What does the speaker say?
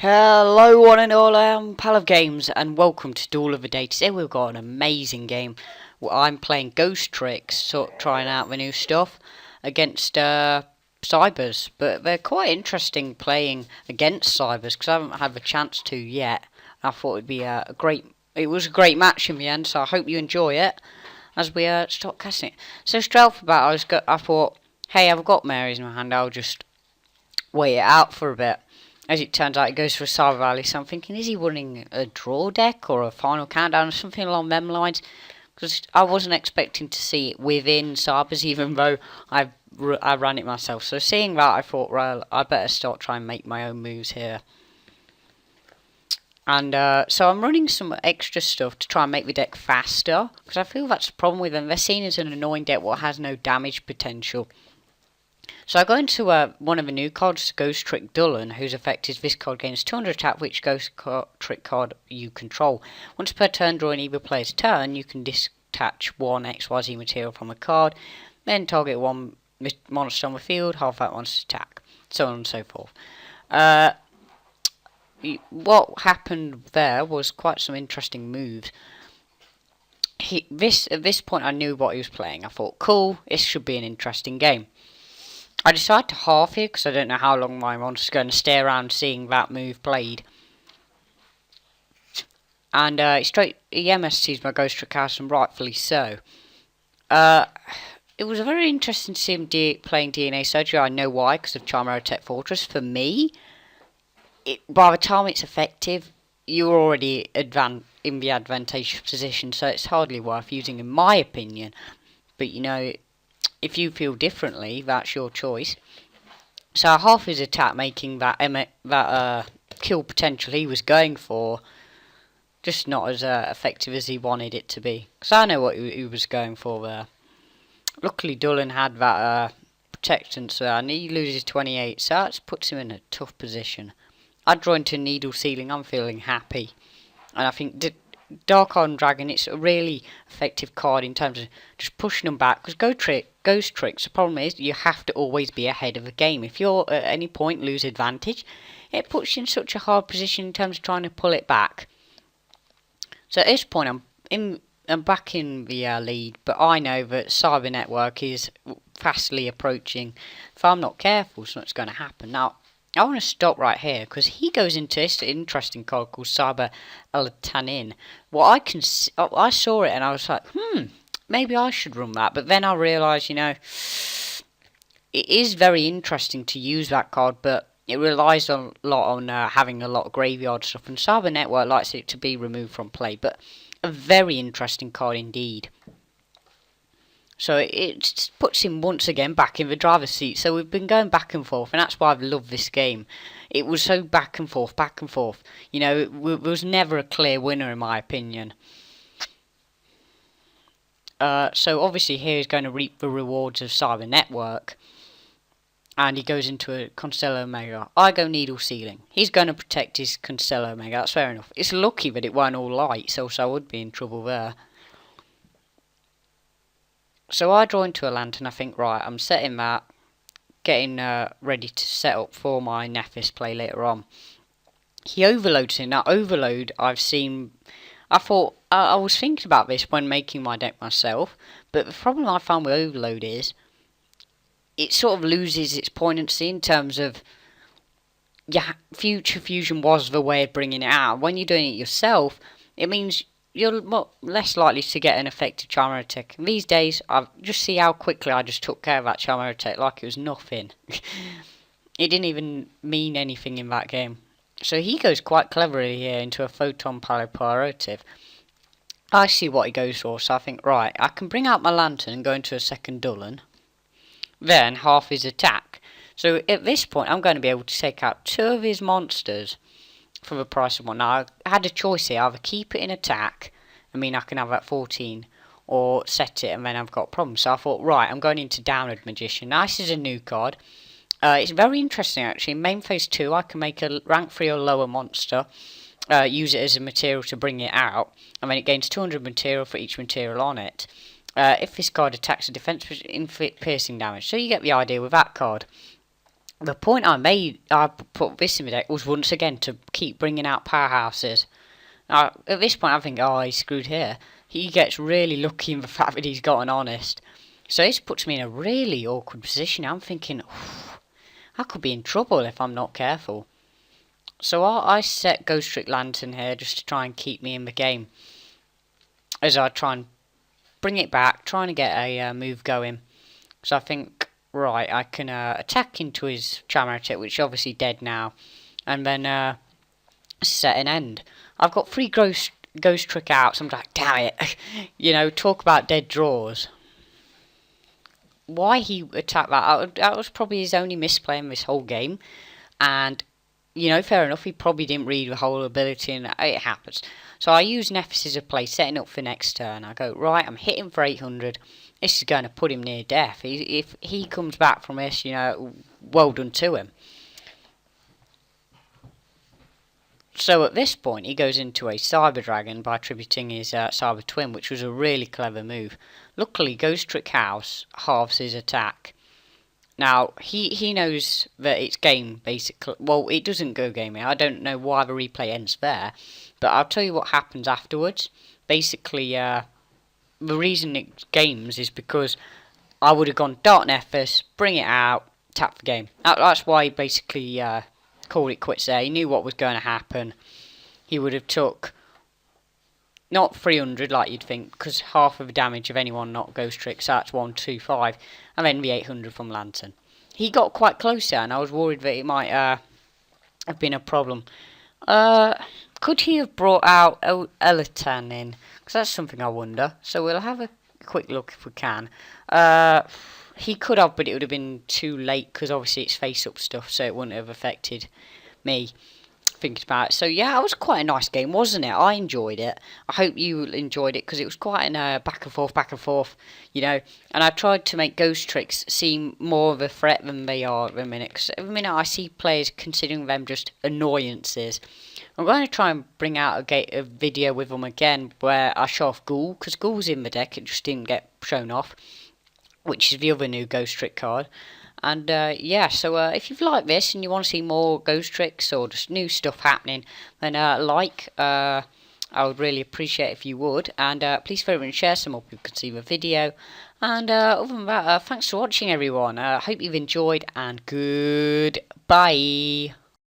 Hello one and all, I'm Pal of Games and welcome to Duel of the Day. Today we've got an amazing game. I'm playing Ghostricks, sort of trying out the new stuff against Cybers. But they're quite interesting playing against Cybers because I haven't had the chance to yet. I thought it'd be it was a great match in the end, so I hope you enjoy it as we start casting it. So straight off the bat I thought, hey, I've got Mary's in my hand, I'll just wait it out for a bit. As it turns out, it goes for a Cyber Valley, so I'm thinking, is he running a draw deck or a final countdown or something along them lines? Because I wasn't expecting to see it within Cybers, even though I ran it myself. So seeing that, I thought, well, I better start trying to make my own moves here. And so I'm running some extra stuff to try and make the deck faster, because I feel that's the problem with them. They're seen as an annoying deck what has no damage potential. So I go into one of the new cards, Ghostricks Duel, whose effect is this card gains 200 attack, which Ghostricks card you control. Once per turn during either player's turn, you can detach one XYZ material from a card, then target one monster on the field, half that monster's attack, so on and so forth. What happened there was quite some interesting moves. At this point I knew what he was playing. I thought, cool, this should be an interesting game. I decided to half here because I don't know how long my monster's going to stay around seeing that move played. And he MSTs my Ghostricks house, and rightfully so. It was very interesting to see him playing DNA Surgery. I know why, because of Chimera Tech Fortress. For me, by the time it's effective, you're already in the advantageous position, so it's hardly worth using in my opinion. But you know, if you feel differently, that's your choice. So half his attack, making that kill potential he was going for just not as effective as he wanted it to be. Because I know what he was going for there. Luckily Duel had that protectance there, and he loses 28, so that puts him in a tough position. I draw into Needle Ceiling, I'm feeling happy. And I think Dark Iron Dragon, it's a really effective card in terms of just pushing them back. Because Ghostricks, the problem is you have to always be ahead of the game. If you're at any point lose advantage, it puts you in such a hard position in terms of trying to pull it back. So at this point I'm back in the lead, but I know that Cyber Network is fastly approaching. If I'm not careful, something's going to happen. Now, I want to stop right here because he goes into this interesting card called Cyber Eltanin. I saw it and I was like, maybe I should run that. But then I realised, you know, it is very interesting to use that card, but it relies a lot on having a lot of graveyard stuff. And Cyber Network likes it to be removed from play, but a very interesting card indeed. So it puts him once again back in the driver's seat. So we've been going back and forth, and that's why I've loved this game. It was so back and forth, back and forth. You know, there was never a clear winner in my opinion. So obviously here he's going to reap the rewards of Cyber Network. And he goes into a Constello Omega. I go Needle Ceiling. He's going to protect his Constello Omega, that's fair enough. It's lucky that it weren't all light, so I would be in trouble there. So I draw into a lantern. I think, right, I'm setting that, getting ready to set up for my Nephis play later on. He overloads him. Now, overload, I've seen. I thought I was thinking about this when making my deck myself, but the problem I found with overload is it sort of loses its poignancy in terms of Future Fusion was the way of bringing it out. When you're doing it yourself, it means you're less likely to get an effective Chimera Tech. These days, I just see how quickly I just took care of that Chimera Tech like it was nothing. It didn't even mean anything in that game. So he goes quite cleverly here into a Photon Polyparative. I see what he goes for, so I think, right, I can bring out my lantern and go into a second Duel. Then half his attack. So at this point, I'm going to be able to take out 2 of his monsters for the price of 1. Now, I had a choice here, either keep it in attack, I mean I can have that 14, or set it and then I've got problems. So I thought, right, I'm going into Downward Magician. Now this is a new card. It's very interesting actually. In main phase 2 I can make a rank 3 or lower monster, use it as a material to bring it out, and then it gains 200 material for each material on it. If this card attacks a defense with infinite piercing damage. So you get the idea with that card. The point I put this in my deck was once again to keep bringing out powerhouses. Now, at this point I think, oh, he's screwed here. He gets really lucky in the fact that he's got an honest. So this puts me in a really awkward position. I'm thinking, I could be in trouble if I'm not careful. So I set Ghostricks Lantern here just to try and keep me in the game. As I try and bring it back, trying to get a move going. So I think, right, I can attack into his Charmer Tech, which is obviously dead now. And then set an end. I've got 3 Ghostricks out, so I'm like, damn it. You know, talk about dead draws. Why he attacked that was probably his only misplay in this whole game. And, you know, fair enough, he probably didn't read the whole ability, and it happens. So I use Nephis' of play, setting up for next turn. I go, right, I'm hitting for 800. This is going to put him near death. If he comes back from this, you know, well done to him. So at this point, he goes into a Cyber Dragon by attributing his Cyber Twin, which was a really clever move. Luckily, Ghostricks House halves his attack. Now, he knows that it's game, basically. Well, it doesn't go gaming. I don't know why the replay ends there. But I'll tell you what happens afterwards. Basically, the reason it games is because I would have gone Dark Nephis, bring it out, tap the game. That's why he basically called it quits there. He knew what was going to happen. He would have took not 300 like you'd think, because half of the damage of anyone not Ghostricks, so that's 125, and then the 800 from Lantern. He got quite close there, and I was worried that it might have been a problem. Could he have brought out Elitan in? Because that's something I wonder. So we'll have a quick look if we can. He could have, but it would have been too late, because obviously it's face-up stuff, so it wouldn't have affected me thinking about it. So yeah, it was quite a nice game, wasn't it? I enjoyed it. I hope you enjoyed it, because it was quite a back and forth, you know. And I tried to make Ghostricks seem more of a threat than they are at the minute. Because at the minute I see players considering them just annoyances. I'm going to try and bring out a video with them again where I show off Ghoul, because Ghoul's in the deck, it just didn't get shown off, which is the other new Ghostricks card. And yeah, so if you've liked this and you want to see more Ghostricks or just new stuff happening, then I would really appreciate if you would. And please favourite and share so more people can see the video. And other than that, thanks for watching everyone. I hope you've enjoyed, and goodbye.